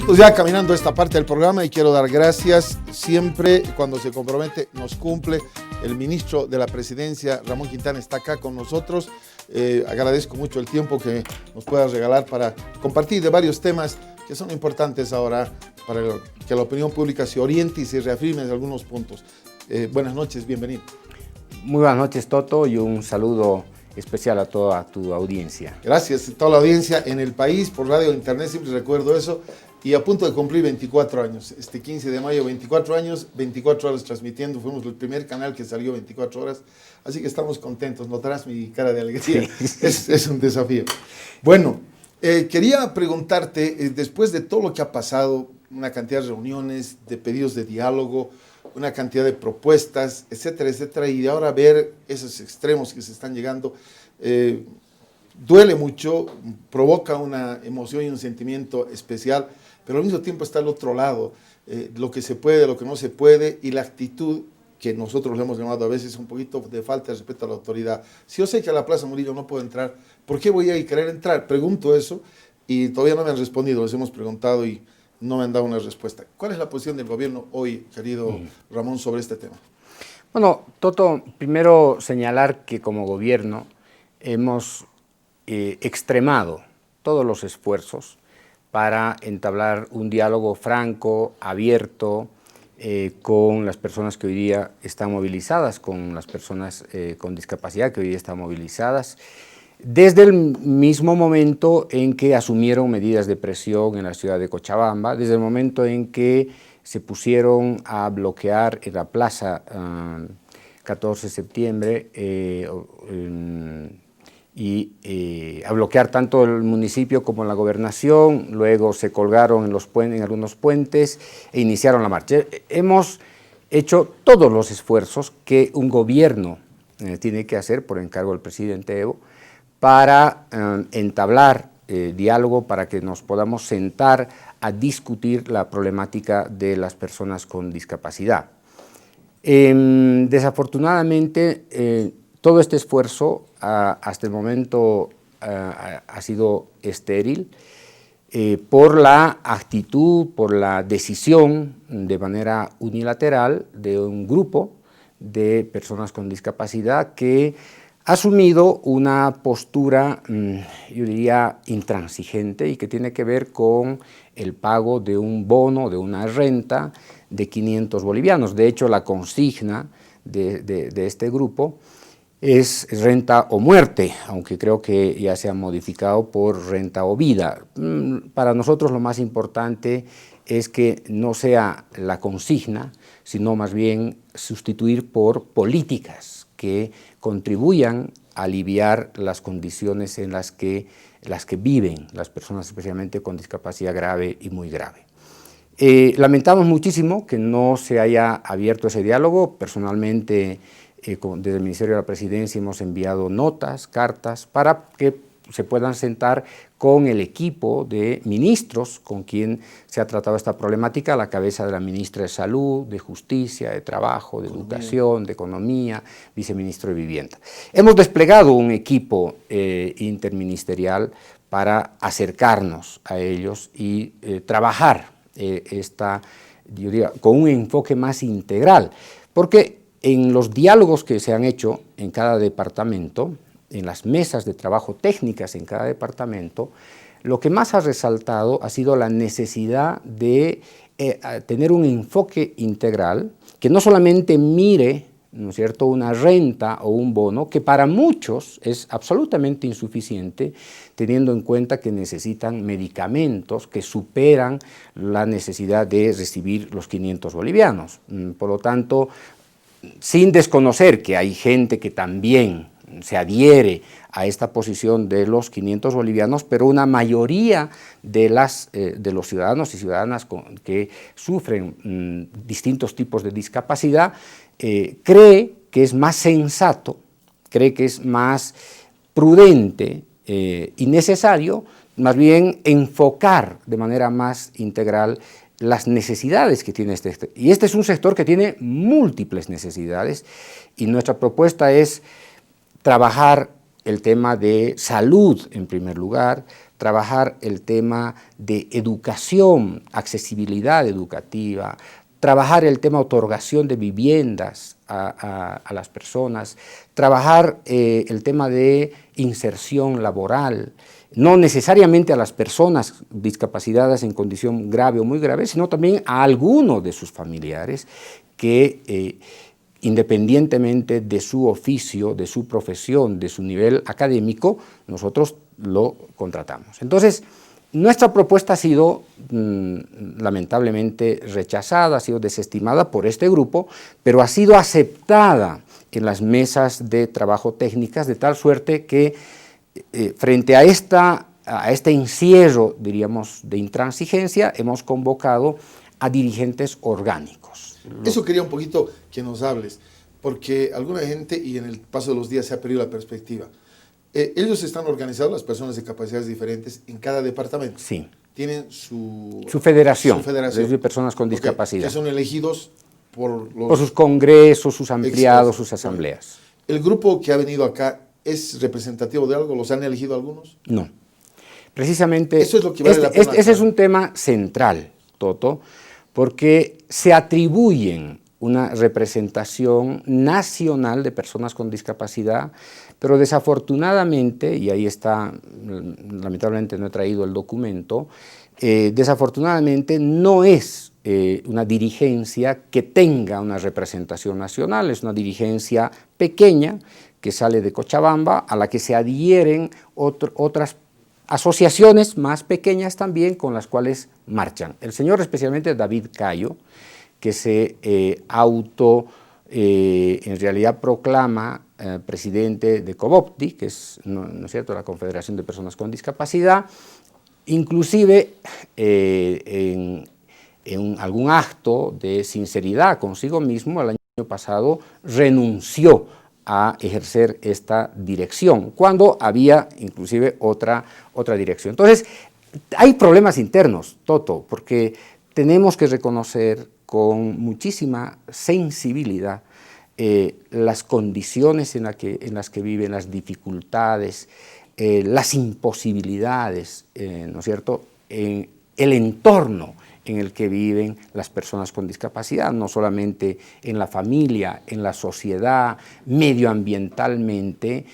Pues ya caminando esta parte del programa y quiero dar gracias. Siempre cuando se compromete nos cumple. El ministro de la Presidencia, Ramón Quintana, está acá con nosotros. Agradezco mucho el tiempo que nos pueda regalar para compartir de varios temas que son importantes ahora para que la opinión pública se oriente y se reafirme en algunos puntos. Buenas noches, bienvenido. Muy buenas noches, Toto, y un saludo especial a toda tu audiencia. Gracias a toda la audiencia en el país, por radio e internet, siempre recuerdo eso. Y a punto de cumplir 24 años, este 15 de mayo, 24 años, 24 horas transmitiendo, fuimos el primer canal que salió 24 horas, así que estamos contentos, notarás mi cara de alegría, sí. Es un desafío. Bueno, quería preguntarte, después de todo lo que ha pasado, una cantidad de reuniones, de pedidos de diálogo, una cantidad de propuestas, etcétera, etcétera, y de ahora ver esos extremos que se están llegando, duele mucho, provoca una emoción y un sentimiento especial, pero al mismo tiempo está al otro lado, lo que se puede, lo que no se puede, y la actitud que nosotros le hemos llamado a veces un poquito de falta de respeto a la autoridad. Si yo sé que a la Plaza Murillo no puedo entrar, ¿por qué voy a querer entrar? Pregunto eso, y todavía no me han respondido, les hemos preguntado y no me han dado una respuesta. ¿Cuál es la posición del gobierno hoy, querido Ramón, sobre este tema? Bueno, Toto, primero señalar que como gobierno hemos extremado todos los esfuerzos para entablar un diálogo franco, abierto, con las personas que hoy día están movilizadas, con las personas con discapacidad que hoy día están movilizadas, desde el mismo momento en que asumieron medidas de presión en la ciudad de Cochabamba, desde el momento en que se pusieron a bloquear en la plaza 14 de septiembre a bloquear tanto el municipio como la gobernación, luego se colgaron en algunos puentes e iniciaron la marcha. Hemos hecho todos los esfuerzos que un gobierno tiene que hacer por encargo del presidente Evo para entablar diálogo, para que nos podamos sentar a discutir la problemática de las personas con discapacidad. Desafortunadamente, todo este esfuerzo hasta el momento ha sido estéril por la actitud, por la decisión de manera unilateral de un grupo de personas con discapacidad que ha asumido una postura, yo diría, intransigente y que tiene que ver con el pago de un bono, de una renta de 500 bolivianos. De hecho, la consigna de este grupo es renta o muerte, aunque creo que ya se ha modificado por renta o vida. Para nosotros lo más importante es que no sea la consigna, sino más bien sustituir por políticas que contribuyan a aliviar las condiciones en las que viven las personas especialmente con discapacidad grave y muy grave. Lamentamos muchísimo que no se haya abierto ese diálogo. Personalmente, desde el Ministerio de la Presidencia hemos enviado notas, cartas, para que se puedan sentar con el equipo de ministros con quien se ha tratado esta problemática, a la cabeza de la ministra de Salud, de Justicia, de Trabajo, de Educación, de Economía, viceministro de Vivienda. Hemos desplegado un equipo interministerial para acercarnos a ellos y trabajar yo diría, con un enfoque más integral, porque en los diálogos que se han hecho en cada departamento, en las mesas de trabajo técnicas en cada departamento, lo que más ha resaltado ha sido la necesidad de tener un enfoque integral que no solamente mire, ¿no es cierto?, una renta o un bono, que para muchos es absolutamente insuficiente, teniendo en cuenta que necesitan medicamentos que superan la necesidad de recibir los 500 bolivianos. Por lo tanto, sin desconocer que hay gente que también se adhiere a esta posición de los 500 bolivianos, pero una mayoría de los ciudadanos y ciudadanas que sufren distintos tipos de discapacidad cree que es más sensato, cree que es más prudente y necesario más bien enfocar de manera más integral las necesidades que tiene este sector. Y este es un sector que tiene múltiples necesidades y nuestra propuesta es trabajar el tema de salud en primer lugar, trabajar el tema de educación, accesibilidad educativa, trabajar el tema de otorgación de viviendas a las personas, trabajar el tema de inserción laboral, no necesariamente a las personas discapacitadas en condición grave o muy grave, sino también a alguno de sus familiares que independientemente de su oficio, de su profesión, de su nivel académico, nosotros lo contratamos. Entonces, nuestra propuesta ha sido lamentablemente rechazada, ha sido desestimada por este grupo, pero ha sido aceptada en las mesas de trabajo técnicas, de tal suerte que frente a este encierro, diríamos, de intransigencia, hemos convocado a dirigentes orgánicos. Eso quería un poquito que nos hables, porque alguna gente, y en el paso de los días se ha perdido la perspectiva, ellos están organizados, las personas de capacidades diferentes, en cada departamento. Sí. Tienen su federación de personas con discapacidad. Que son elegidos por sus congresos, sus ampliados, sus asambleas. ¿El grupo que ha venido acá es representativo de algo? ¿Los han elegido algunos? No. Precisamente, eso es lo que vale la pena. Ese es un tema central, Toto, porque se atribuyen una representación nacional de personas con discapacidad, pero desafortunadamente, y ahí está, lamentablemente no he traído el documento, desafortunadamente no es una dirigencia que tenga una representación nacional, es una dirigencia pequeña que sale de Cochabamba, a la que se adhieren otras asociaciones más pequeñas también con las cuales marchan. El señor especialmente David Cayo, que se en realidad proclama presidente de COBOPDI, que es, ¿no es cierto?, la Confederación de Personas con Discapacidad, inclusive en algún acto de sinceridad consigo mismo, el año pasado renunció a ejercer esta dirección, cuando había inclusive otra dirección. Entonces, hay problemas internos, Toto, porque tenemos que reconocer con muchísima sensibilidad las condiciones en las que viven, las dificultades, las imposibilidades, ¿no es cierto?, el entorno en el que viven las personas con discapacidad, no solamente en la familia, en la sociedad, medioambientalmente,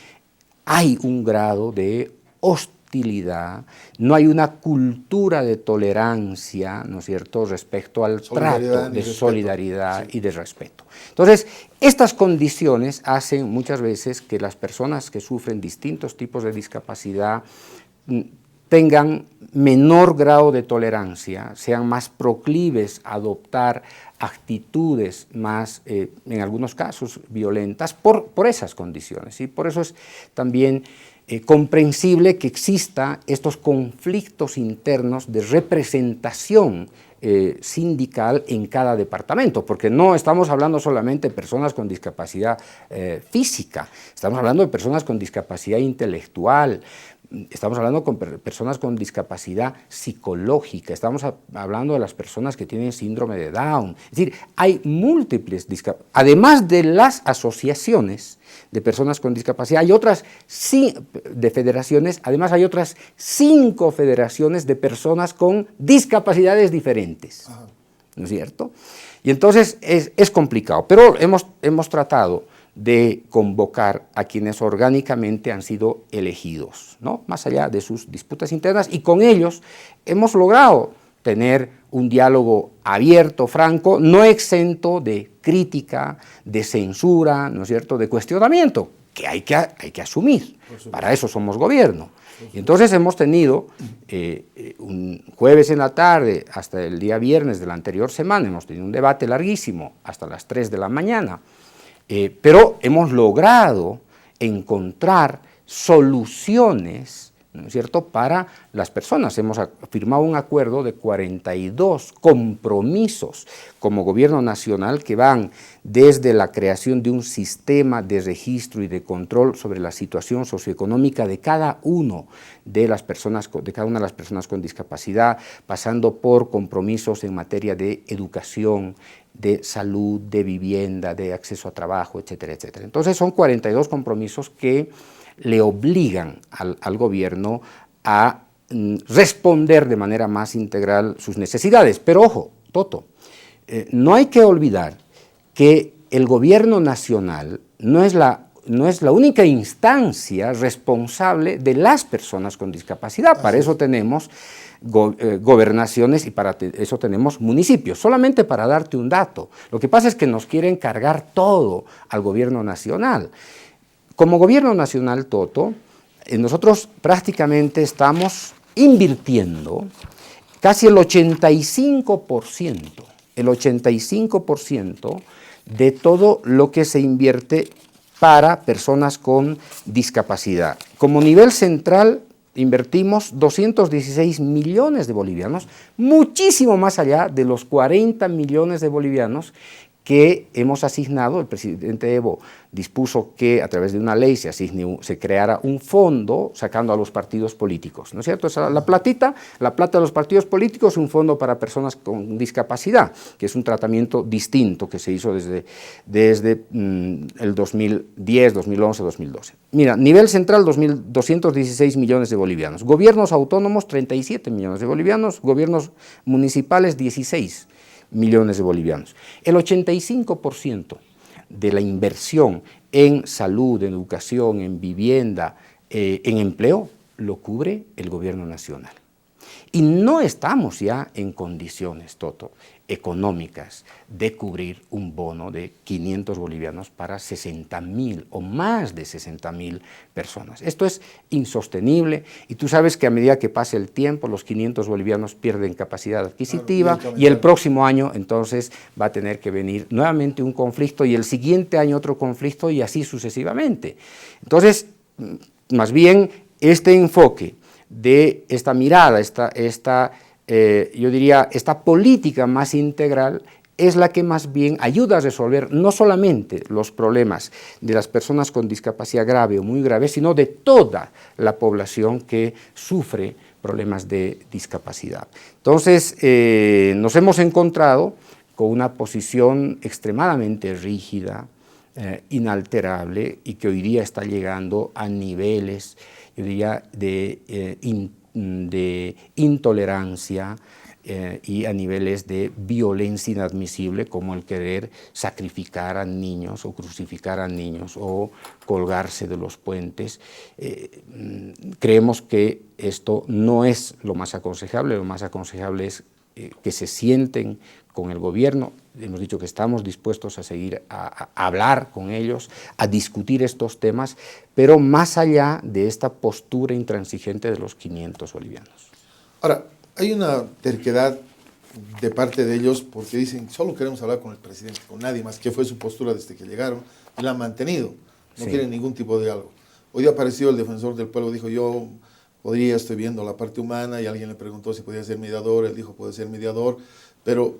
hay un grado de hostilidad, no hay una cultura de tolerancia, ¿no es cierto?, respecto al trato de solidaridad y de respeto. Entonces, estas condiciones hacen muchas veces que las personas que sufren distintos tipos de discapacidad tengan menor grado de tolerancia, sean más proclives a adoptar actitudes más, en algunos casos, violentas por esas condiciones. Y por eso es también comprensible que exista estos conflictos internos de representación sindical en cada departamento, porque no estamos hablando solamente de personas con discapacidad física, estamos hablando de personas con discapacidad intelectual, estamos hablando con personas con discapacidad psicológica, estamos hablando de las personas que tienen síndrome de Down. Es decir, hay múltiples discapacidades. Además de las asociaciones de personas con discapacidad, hay otras de federaciones, además hay otras 5 federaciones de personas con discapacidades diferentes. Ajá. ¿No es cierto? Y entonces es complicado, pero hemos tratado de convocar a quienes orgánicamente han sido elegidos, ¿no?, más allá de sus disputas internas, y con ellos hemos logrado tener un diálogo abierto, franco, no exento de crítica, de censura, ¿no es cierto?, de cuestionamiento, que hay que asumir. Para eso somos gobierno. Y entonces hemos tenido un jueves en la tarde hasta el día viernes de la anterior semana, hemos tenido un debate larguísimo hasta las 3 de la mañana, pero hemos logrado encontrar soluciones, ¿no es cierto?, para las personas. Hemos firmado un acuerdo de 42 compromisos como gobierno nacional que van desde la creación de un sistema de registro y de control sobre la situación socioeconómica de cada una de las personas con discapacidad, pasando por compromisos en materia de educación, de salud, de vivienda, de acceso a trabajo, etcétera, etcétera. Entonces son 42 compromisos que le obligan al gobierno a responder de manera más integral sus necesidades. Pero ojo, Toto, no hay que olvidar que el gobierno nacional no es la única instancia responsable de las personas con discapacidad. Para eso tenemos gobernaciones y para eso tenemos municipios. Solamente para darte un dato, lo que pasa es que nos quieren cargar todo al gobierno nacional. Como gobierno nacional, Toto, nosotros prácticamente estamos invirtiendo casi el 85% de todo lo que se invierte para personas con discapacidad. Como nivel central invertimos 216 millones de bolivianos, muchísimo más allá de los 40 millones de bolivianos que hemos asignado. El presidente Evo dispuso que a través de una ley se creara un fondo sacando a los partidos políticos, ¿no es cierto? Esa, la plata de los partidos políticos, un fondo para personas con discapacidad, que es un tratamiento distinto que se hizo desde el 2010, 2011, 2012. Mira, nivel central 216 millones de bolivianos, gobiernos autónomos 37 millones de bolivianos, gobiernos municipales 16 millones de bolivianos. El 85% de la inversión en salud, en educación, en vivienda, en empleo, lo cubre el gobierno nacional. Y no estamos ya en condiciones, Toto, económicas de cubrir un bono de 500 bolivianos para 60.000 o más de 60.000 personas. Esto es insostenible y tú sabes que a medida que pase el tiempo los 500 bolivianos pierden capacidad adquisitiva y el próximo año entonces va a tener que venir nuevamente un conflicto y el siguiente año otro conflicto y así sucesivamente. Entonces, más bien este enfoque de esta mirada, yo diría, esta política más integral es la que más bien ayuda a resolver no solamente los problemas de las personas con discapacidad grave o muy grave, sino de toda la población que sufre problemas de discapacidad. Entonces, nos hemos encontrado con una posición extremadamente rígida, inalterable y que hoy día está llegando a niveles, yo diría, de intolerancia y a niveles de violencia inadmisible, como el querer sacrificar a niños o crucificar a niños o colgarse de los puentes. Creemos que esto no es lo más aconsejable es que se sienten con el gobierno. Hemos dicho que estamos dispuestos a seguir a hablar con ellos, a discutir estos temas, pero más allá de esta postura intransigente de los 500 bolivianos. Ahora, hay una terquedad de parte de ellos porque dicen, solo queremos hablar con el presidente, con nadie más, que fue su postura desde que llegaron, y la han mantenido, no quieren ningún tipo de diálogo. Hoy día apareció el defensor del pueblo, dijo, yo estoy viendo la parte humana, y alguien le preguntó si podía ser mediador, él dijo, puede ser mediador, pero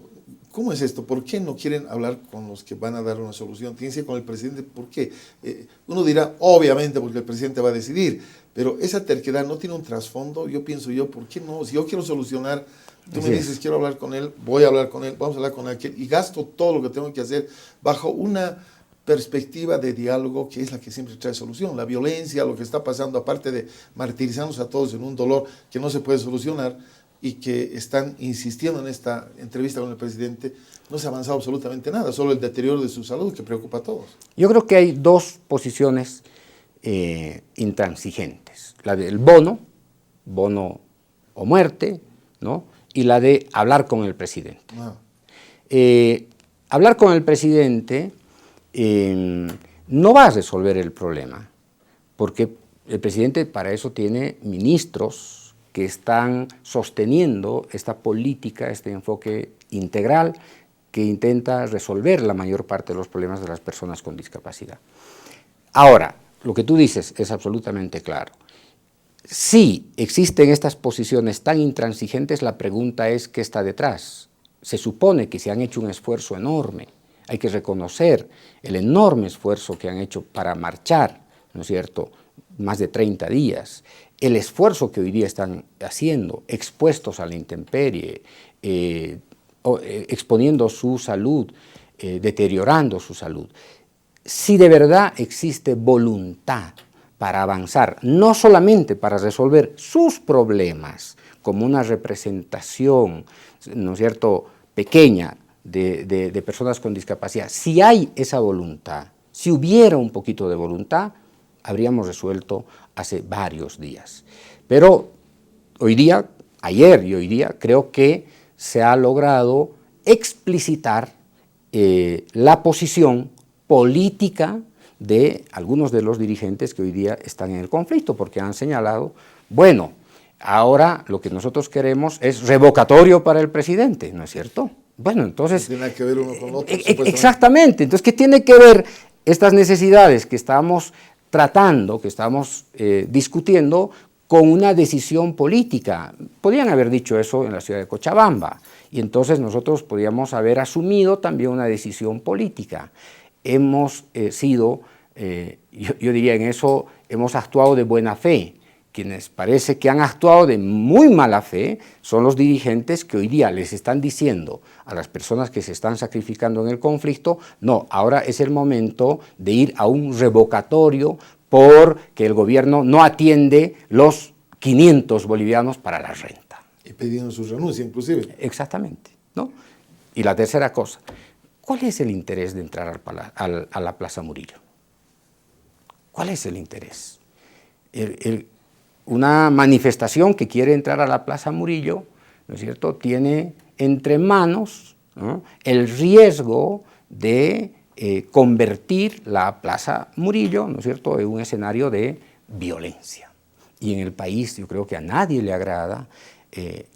¿cómo es esto? ¿Por qué no quieren hablar con los que van a dar una solución? Tienen que ir con el presidente, ¿por qué? Uno dirá, obviamente, porque el presidente va a decidir, pero esa terquedad no tiene un trasfondo. Yo pienso, ¿por qué no? Si yo quiero solucionar, tú me dices, quiero hablar con él, voy a hablar con él, vamos a hablar con aquel, y gasto todo lo que tengo que hacer bajo una perspectiva de diálogo que es la que siempre trae solución. La violencia, lo que está pasando, aparte de martirizarnos a todos en un dolor que no se puede solucionar, y que están insistiendo en esta entrevista con el presidente, no se ha avanzado absolutamente nada, solo el deterioro de su salud que preocupa a todos. Yo creo que hay dos posiciones intransigentes, la del bono o muerte, ¿no? Y la de hablar con el presidente. Hablar con el presidente no va a resolver el problema, porque el presidente para eso tiene ministros que están sosteniendo esta política, este enfoque integral que intenta resolver la mayor parte de los problemas de las personas con discapacidad. Ahora, lo que tú dices es absolutamente claro. Si existen estas posiciones tan intransigentes, la pregunta es ¿qué está detrás? Se supone que se han hecho un esfuerzo enorme. Hay que reconocer el enorme esfuerzo que han hecho para marchar, ¿no es cierto?, más de 30 días, el esfuerzo que hoy día están haciendo, expuestos a la intemperie, exponiendo su salud, deteriorando su salud. Si de verdad existe voluntad para avanzar, no solamente para resolver sus problemas, como una representación, ¿no es cierto?, pequeña de personas con discapacidad. Si hay esa voluntad, si hubiera un poquito de voluntad, habríamos resuelto hace varios días. Pero hoy día, ayer y hoy día, creo que se ha logrado explicitar la posición política de algunos de los dirigentes que hoy día están en el conflicto, porque han señalado, bueno, ahora lo que nosotros queremos es revocatorio para el presidente, ¿no es cierto? Bueno, entonces... Tiene que ver uno con otro. Exactamente, entonces, ¿qué tiene que ver estas necesidades que estamos tratando, que estamos discutiendo, con una decisión política? Podrían haber dicho eso en la ciudad de Cochabamba, y entonces nosotros podríamos haber asumido también una decisión política. Hemos sido, yo diría en eso, hemos actuado de buena fe. Quienes parece que han actuado de muy mala fe son los dirigentes que hoy día les están diciendo a las personas que se están sacrificando en el conflicto, no, ahora es el momento de ir a un revocatorio porque el gobierno no atiende los 500 bolivianos para la renta. Y pidiendo su renuncia, inclusive. Exactamente, ¿no? Y la tercera cosa, ¿cuál es el interés de entrar a la Plaza Murillo? ¿Cuál es el interés? Una manifestación que quiere entrar a la Plaza Murillo, ¿no es cierto?, tiene entre manos, ¿no?, el riesgo de convertir la Plaza Murillo, ¿no es cierto?, en un escenario de violencia. Y en el país yo creo que a nadie le agrada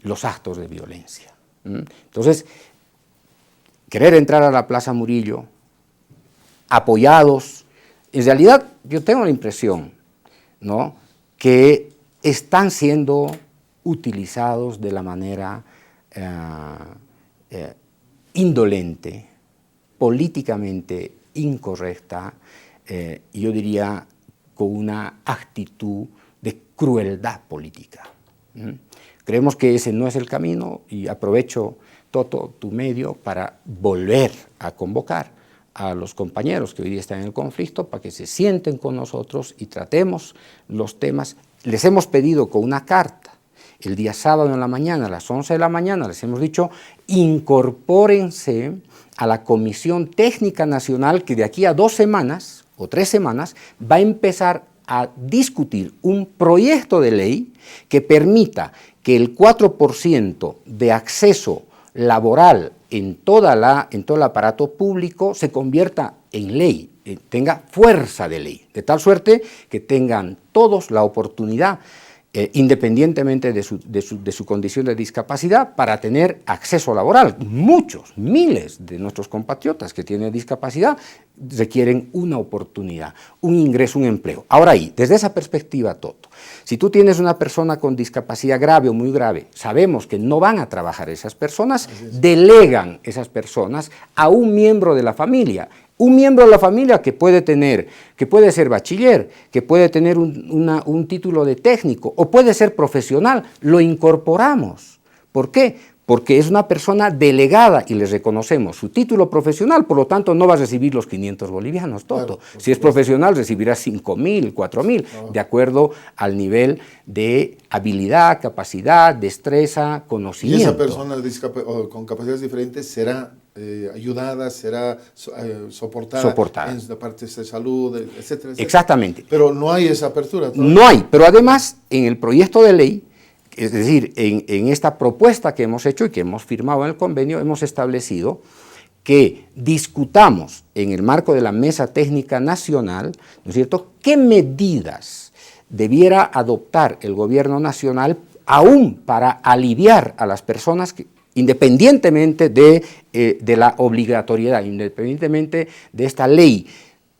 los actos de violencia. Entonces, querer entrar a la Plaza Murillo, apoyados, en realidad yo tengo la impresión, ¿no?, que están siendo utilizados de la manera indolente, políticamente incorrecta, y yo diría con una actitud de crueldad política. Creemos que ese no es el camino y aprovecho, Toto, tu medio para volver a convocar a los compañeros que hoy día están en el conflicto para que se sienten con nosotros y tratemos los temas. Les hemos pedido con una carta, el día sábado en la mañana, a las 11 de la mañana, les hemos dicho, incorpórense a la Comisión Técnica Nacional que de aquí a 2 semanas o 3 semanas va a empezar a discutir un proyecto de ley que permita que el 4% de acceso laboral en todo el aparato público se convierta en ley, tenga fuerza de ley, de tal suerte que tengan todos la oportunidad, independientemente de su condición de discapacidad, para tener acceso laboral. Muchos, miles de nuestros compatriotas que tienen discapacidad requieren una oportunidad, un ingreso, un empleo. Ahora ahí, desde esa perspectiva, Toto, si tú tienes una persona con discapacidad grave o muy grave, sabemos que no van a trabajar esas personas, delegan esas personas a un miembro de la familia. Un miembro de la familia que puede ser bachiller, que puede tener un título de técnico o puede ser profesional, lo incorporamos. ¿Por qué? Porque es una persona delegada y le reconocemos su título profesional, por lo tanto no va a recibir los 500 bolivianos, Toto. Claro, si es profesional recibirá 5.000, 4.000, de acuerdo al nivel de habilidad, capacidad, destreza, conocimiento. Y esa persona con capacidades diferentes será ayudada, será soportada en la parte de salud, etcétera, etcétera. Exactamente. Pero no hay esa apertura todavía. No hay, pero además en el proyecto de ley, es decir, en esta propuesta que hemos hecho y que hemos firmado en el convenio, hemos establecido que discutamos en el marco de la Mesa Técnica Nacional, ¿no es cierto?, qué medidas debiera adoptar el gobierno nacional aún para aliviar a las personas que, independientemente de la obligatoriedad, independientemente de esta ley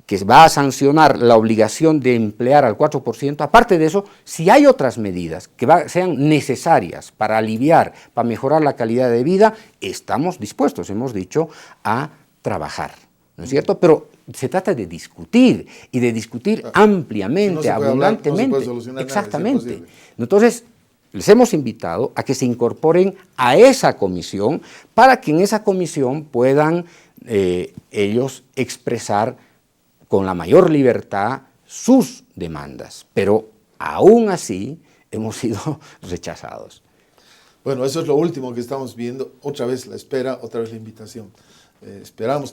que va a sancionar la obligación de emplear al 4%, aparte de eso, si hay otras medidas que sean necesarias para aliviar, para mejorar la calidad de vida, estamos dispuestos, hemos dicho, a trabajar, ¿no es cierto? Pero se trata de discutir, y de discutir ampliamente, abundantemente. No se puede solucionar exactamente. nada, Entonces, les hemos invitado a que se incorporen a esa comisión para que en esa comisión puedan ellos expresar con la mayor libertad sus demandas, pero aún así hemos sido rechazados. Bueno, eso es lo último que estamos viendo, otra vez la espera, otra vez la invitación.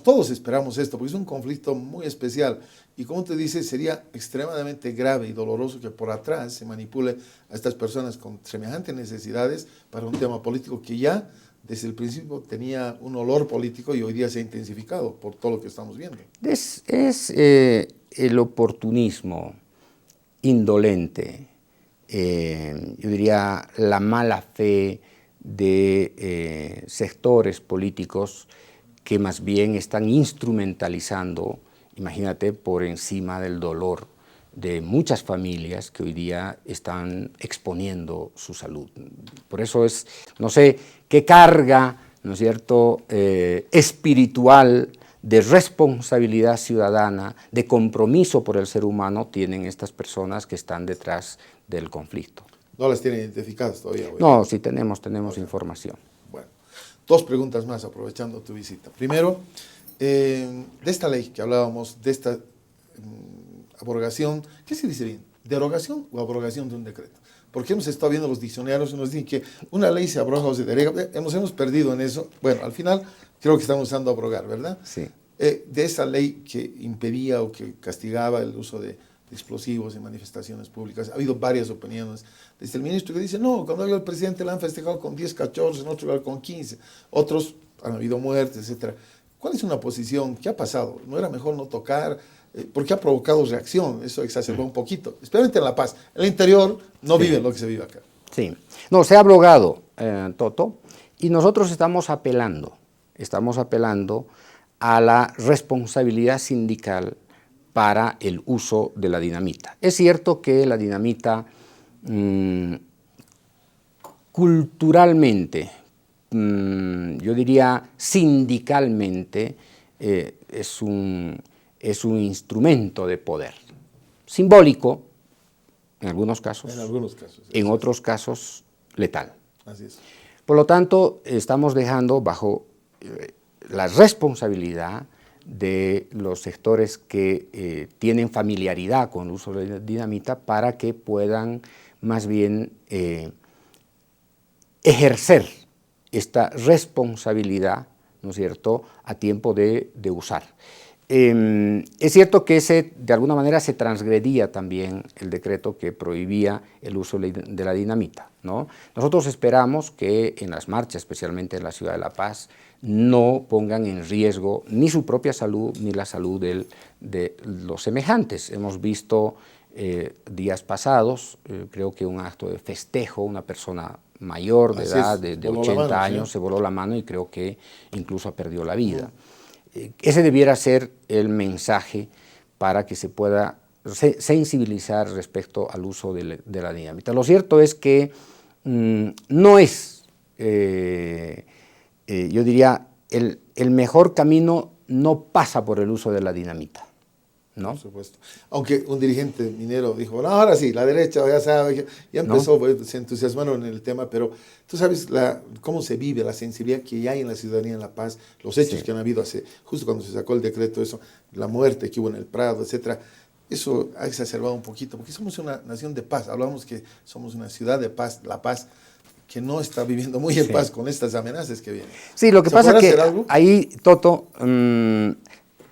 Todos esperamos esto, porque es un conflicto muy especial y como te dice, sería extremadamente grave y doloroso que por atrás se manipule a estas personas con semejantes necesidades para un tema político que ya desde el principio tenía un olor político y hoy día se ha intensificado por todo lo que estamos viendo. Es el oportunismo indolente, yo diría la mala fe de sectores políticos que más bien están instrumentalizando, imagínate, por encima del dolor de muchas familias que hoy día están exponiendo su salud. Por eso es, no sé, qué carga, ¿no es cierto?, espiritual, de responsabilidad ciudadana, de compromiso por el ser humano tienen estas personas que están detrás del conflicto. ¿No las tienen identificadas todavía? No, sí tenemos información. Bueno, dos preguntas más aprovechando tu visita. Primero, de esta ley que hablábamos, de esta abrogación, ¿qué se dice bien? ¿Derogación o abrogación de un decreto? Porque hemos estado viendo los diccionarios y nos dicen que una ley se abroga o se deroga. Hemos perdido en eso. Bueno, al final creo que estamos usando abrogar, ¿verdad? Sí. De esa ley que impedía o que castigaba el uso de explosivos en manifestaciones públicas, ha habido varias opiniones. Desde el ministro que dice, no, cuando había el presidente la han festejado con 10 cachorros, en otro lugar con 15. Otros han habido muertes, etc. ¿Cuál es una posición? ¿Qué ha pasado? ¿No era mejor no tocar? Porque ha provocado reacción, eso exacerbó un poquito, especialmente en La Paz. En el interior no viven lo que se vive acá. Sí, no, se ha abrogado, Toto, y nosotros estamos apelando a la responsabilidad sindical para el uso de la dinamita. Es cierto que la dinamita culturalmente, yo diría sindicalmente, es un instrumento de poder, simbólico en algunos casos, en otros casos letal. Así es. Por lo tanto, estamos dejando bajo la responsabilidad de los sectores que tienen familiaridad con el uso de la dinamita para que puedan más bien ejercer esta responsabilidad, ¿no es cierto?, a tiempo de usar. Es cierto que de alguna manera se transgredía también el decreto que prohibía el uso de la dinamita, ¿no? Nosotros esperamos que en las marchas, especialmente en la ciudad de La Paz, no pongan en riesgo ni su propia salud ni la salud de los semejantes. Hemos visto días pasados, creo que un acto de festejo, una persona mayor de edad, de 80 años, se voló la mano y creo que incluso perdió la vida. Ese debiera ser el mensaje para que se pueda sensibilizar respecto al uso de la dinamita. Lo cierto es que no es, yo diría, el mejor camino no pasa por el uso de la dinamita, ¿no? Por supuesto. Aunque un dirigente minero dijo, no, ahora sí, la derecha ya sabe, ya empezó, ¿no? Se entusiasmaron en el tema, pero tú sabes cómo se vive, la sensibilidad que hay en la ciudadanía en La Paz, los hechos que han habido justo cuando se sacó el decreto, eso, la muerte que hubo en el Prado, etcétera. Eso ha exacerbado un poquito, porque somos una nación de paz, hablamos que somos una ciudad de paz, La Paz, que no está viviendo muy en paz con estas amenazas que vienen. Sí, lo que pasa es que ahí, Toto,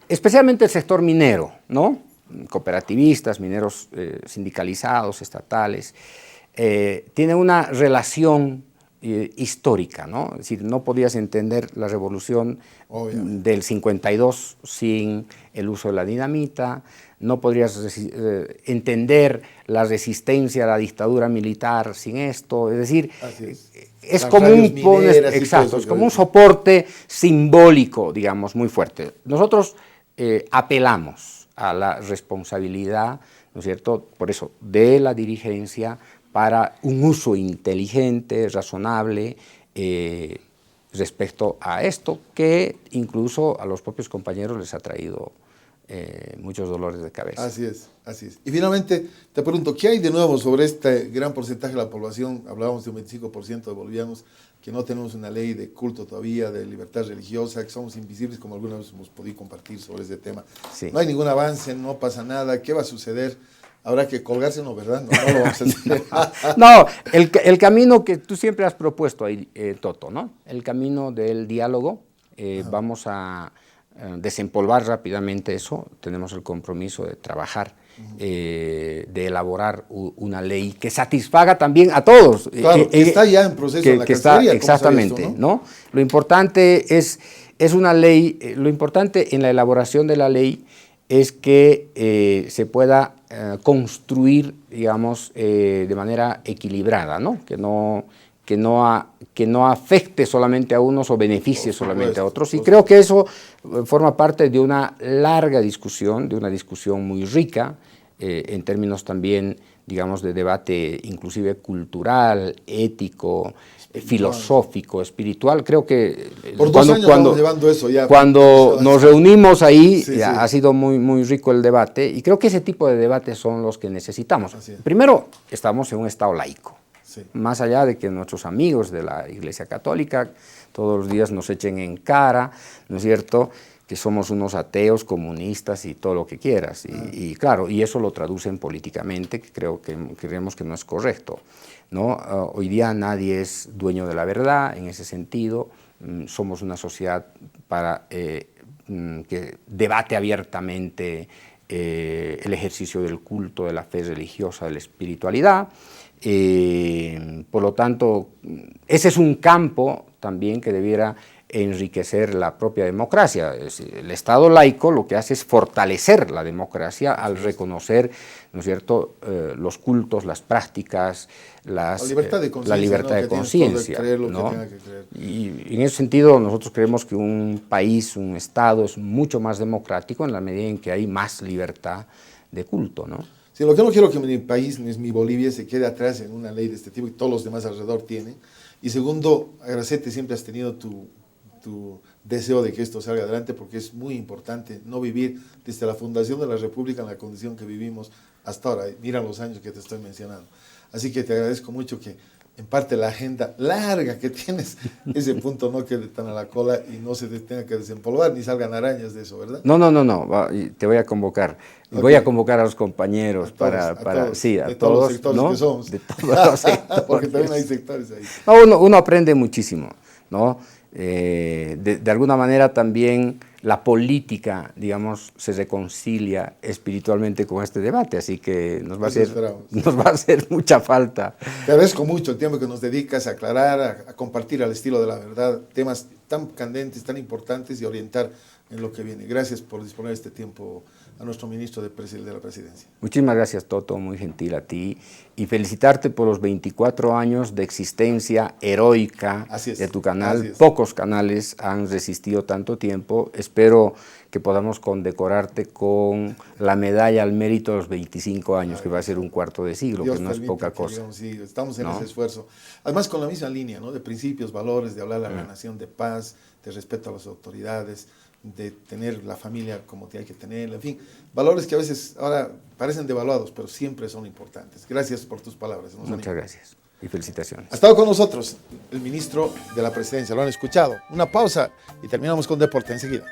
especialmente el sector minero, ¿no? Cooperativistas, mineros sindicalizados, estatales, tienen una relación histórica, ¿no? Es decir, no podías entender la revolución del 52 sin el uso de la dinamita, no podrías entender la resistencia a la dictadura militar sin esto, es decir, es como un soporte simbólico, digamos, muy fuerte. Nosotros apelamos a la responsabilidad, ¿no es cierto?, por eso, de la dirigencia para un uso inteligente, razonable, respecto a esto, que incluso a los propios compañeros les ha traído muchos dolores de cabeza. Así es, así es. Y finalmente, te pregunto, ¿qué hay de nuevo sobre este gran porcentaje de la población? Hablábamos de un 25% de bolivianos que no tenemos una ley de culto todavía, de libertad religiosa, que somos invisibles, como alguna vez hemos podido compartir sobre ese tema. Sí. No hay ningún avance, no pasa nada. ¿Qué va a suceder? habrá que colgarse, ¿no? ¿Verdad? No, no lo vamos a hacer. No, el camino que tú siempre has propuesto ahí, Toto, ¿no? El camino del diálogo, vamos a desempolvar rápidamente eso, tenemos el compromiso de trabajar, de elaborar una ley que satisfaga también a todos. Claro, que está ya en proceso en la Cancillería. Exactamente, esto, ¿no? Lo importante es una ley, lo importante en la elaboración de la ley es que se pueda construir, digamos, de manera equilibrada, ¿no? Que no afecte solamente a unos o beneficie solamente a otros. Y creo que eso forma parte de una larga discusión, de una discusión muy rica, en términos también, digamos, de debate inclusive cultural, ético, filosófico, espiritual. Creo que por 2 años estamos llevando eso ya. Cuando nos reunimos ahí, ha sido muy, muy rico el debate, y creo que ese tipo de debates son los que necesitamos. Primero, estamos en un Estado laico. Sí. Más allá de que nuestros amigos de la Iglesia Católica todos los días nos echen en cara, ¿no es cierto?, que somos unos ateos, comunistas y todo lo que quieras. Y claro, y eso lo traducen políticamente, que creemos que no es correcto, ¿no? Hoy día nadie es dueño de la verdad en ese sentido. Somos una sociedad que debate abiertamente el ejercicio del culto, de la fe religiosa, de la espiritualidad. Por lo tanto, ese es un campo también que debiera enriquecer la propia democracia. El Estado laico lo que hace es fortalecer la democracia al reconocer, ¿no es cierto?, los cultos, las prácticas, la libertad de conciencia, ¿no? Y en ese sentido nosotros creemos que un país, un Estado es mucho más democrático en la medida en que hay más libertad de culto, ¿no? Sí, lo que no quiero que mi país, mi Bolivia, se quede atrás en una ley de este tipo y todos los demás alrededor tienen. Y segundo, agradecerte, siempre has tenido tu deseo de que esto salga adelante, porque es muy importante no vivir desde la fundación de la República en la condición que vivimos hasta ahora. Mira los años que te estoy mencionando. Así que te agradezco mucho que en parte la agenda larga que tienes, ese punto no quede tan a la cola y no se te tenga que desempolvar ni salgan arañas de eso, ¿verdad? No, te voy a convocar. Okay. Voy a convocar a los compañeros a todos, todos los sectores, ¿no?, que somos. De todos los sectores. Porque también hay sectores ahí. No, uno aprende muchísimo, ¿no? De alguna manera también la política, digamos, se reconcilia espiritualmente con este debate, así que nos va a hacer mucha falta. Te agradezco mucho el tiempo que nos dedicas a aclarar, a compartir al estilo de la verdad temas tan candentes, tan importantes y orientar en lo que viene. Gracias por disponer este tiempo a nuestro ministro de la Presidencia. Muchísimas gracias, Toto, muy gentil a ti, y felicitarte por los 24 años de existencia heroica de tu canal. Pocos canales han resistido tanto tiempo. Espero que podamos condecorarte con la medalla al mérito de los 25 años, que va a ser un cuarto de siglo, Dios que no es poca cosa. Digamos, sí, estamos en ese esfuerzo. Además, con la misma línea, ¿no?, de principios, valores, de hablar a la nación de paz, de respeto a las autoridades, de tener la familia como hay que tener, en fin, valores que a veces ahora parecen devaluados, pero siempre son importantes. Gracias por tus palabras. Muchas gracias y felicitaciones. Ha estado con nosotros el ministro de la Presidencia, lo han escuchado. Una pausa y terminamos con deporte enseguida.